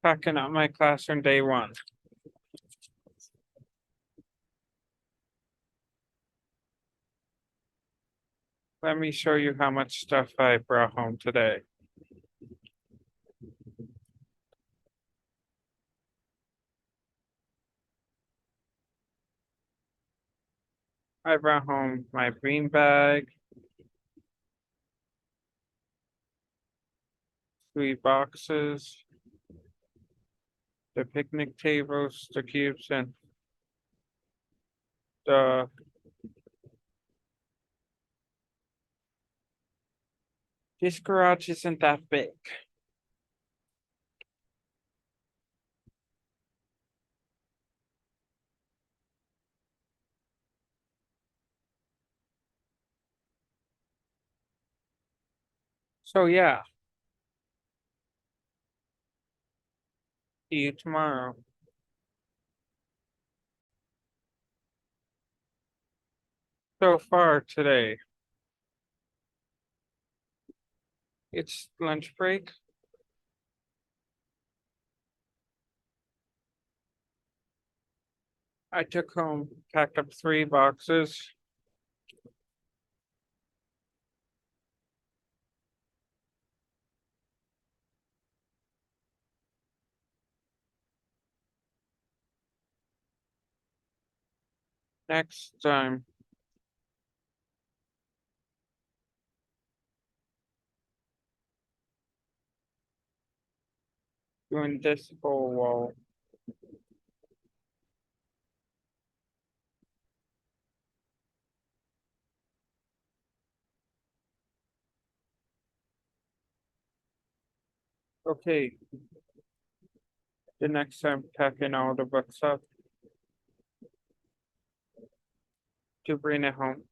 Packing up my classroom day one. Let me show you how much stuff I brought home today. I brought home my bean bag, 3 boxes, the picnic tables, the cubes, and the this garage isn't that big. So yeah, see you tomorrow. So far today, it's lunch break. I took home, packed up 3 boxes. Next time, doing this whole wall. Okay, the next time packing all the books up to bring it home.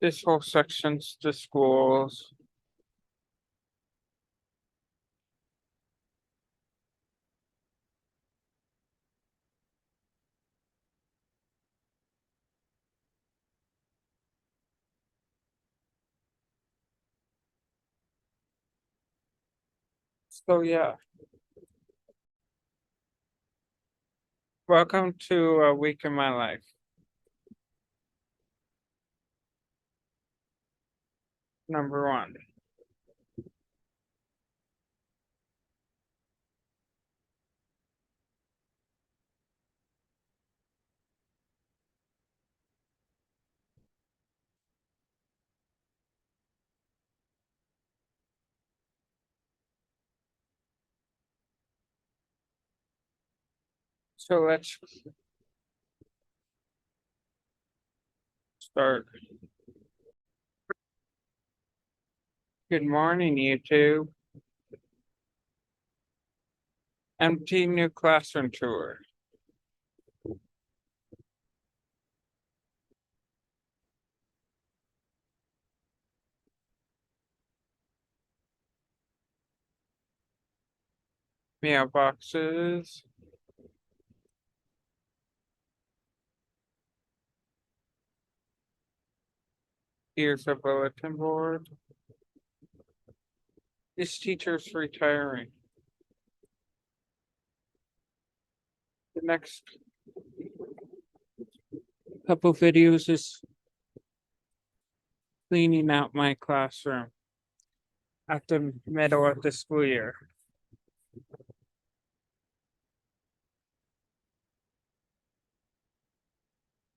This whole section's the schools. So yeah, welcome to a week in my life. Number one, so let's start. Good morning, YouTube. Empty new classroom tour. Mailboxes. Here's a bulletin board. This teacher's retiring. The next couple videos is cleaning out my classroom at the middle of the school year.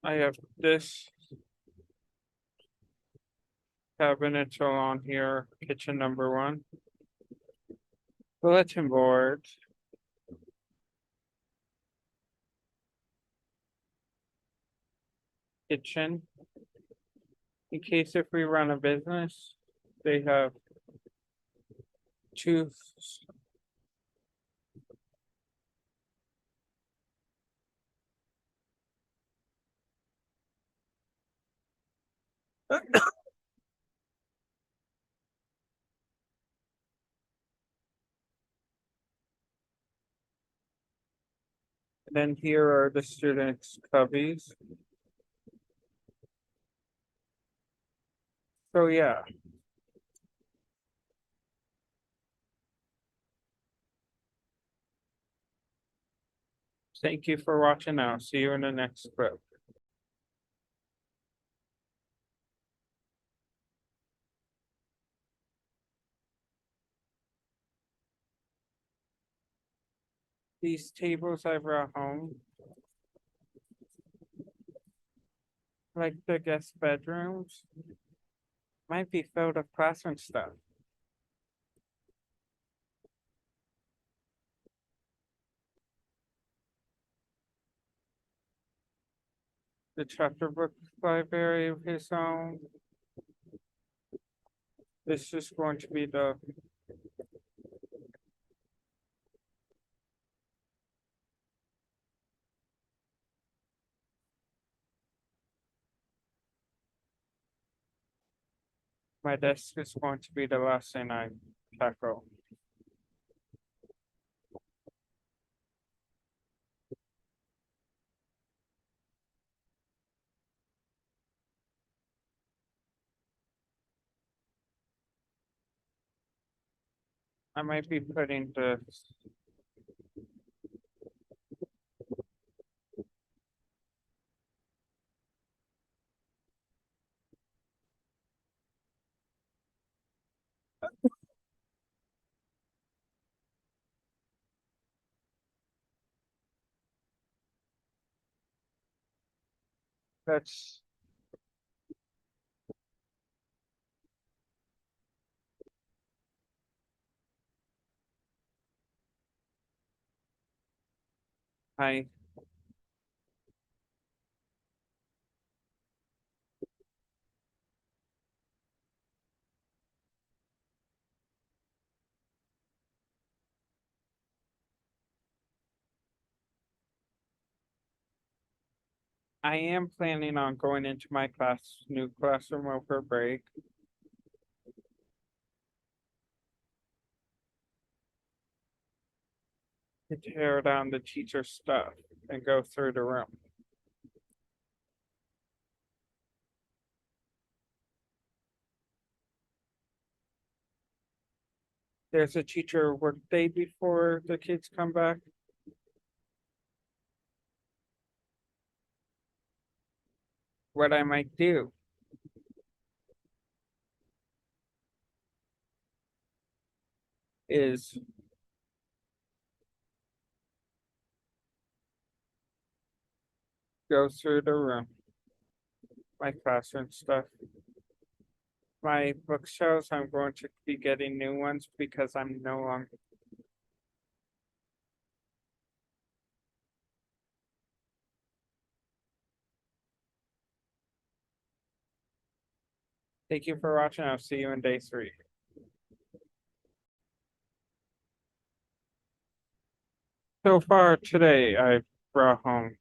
I have this cabinet on here, kitchen number one. Bulletin board. Kitchen. In case if we run a business, they have two. Then here are the students' cubbies. So yeah. Thank you for watching now. See you in the next clip. These tables I brought home, like the guest bedrooms, might be filled with classroom stuff. The chapter book library of his own. This is going to be the my desk is going to be the last thing I tackle. I might be putting this. That's I I am planning on going into my new classroom over break. To tear down the teacher's stuff and go through the room. There's a teacher work day before the kids come back. What I might do is go through the room, my classroom stuff. My bookshelves, I'm going to be getting new ones because I'm no longer. Thank you for watching. I'll see you in day 3. So far today, I've brought home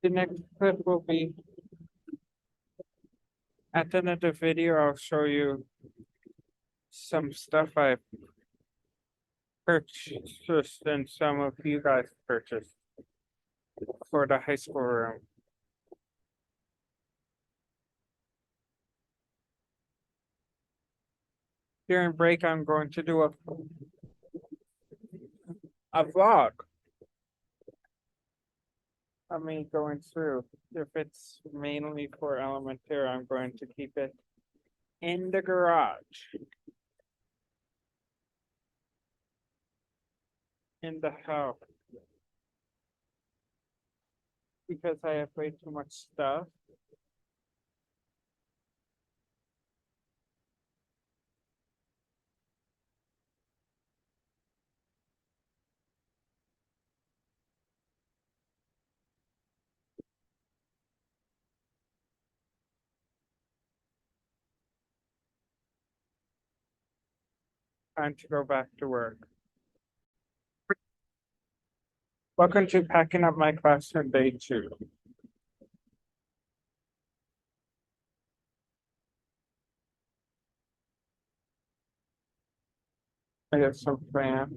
the next clip will be at the end of the video. I'll show you some stuff I've purchased and some of you guys purchased for the high school room. During break, I'm going to do a vlog of me going through. If it's mainly for elementary, I'm going to keep it in the garage. In the house. Because I have way too much stuff. Time to go back to work. Welcome to packing up my classroom day 2. I have some plans.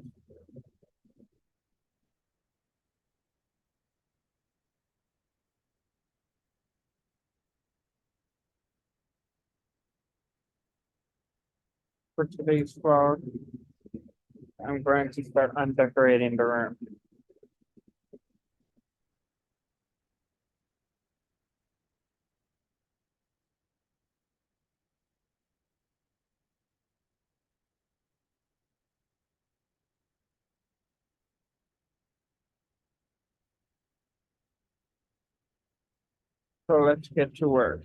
For today's vlog. I'm going to start undecorating the room. So let's get to work.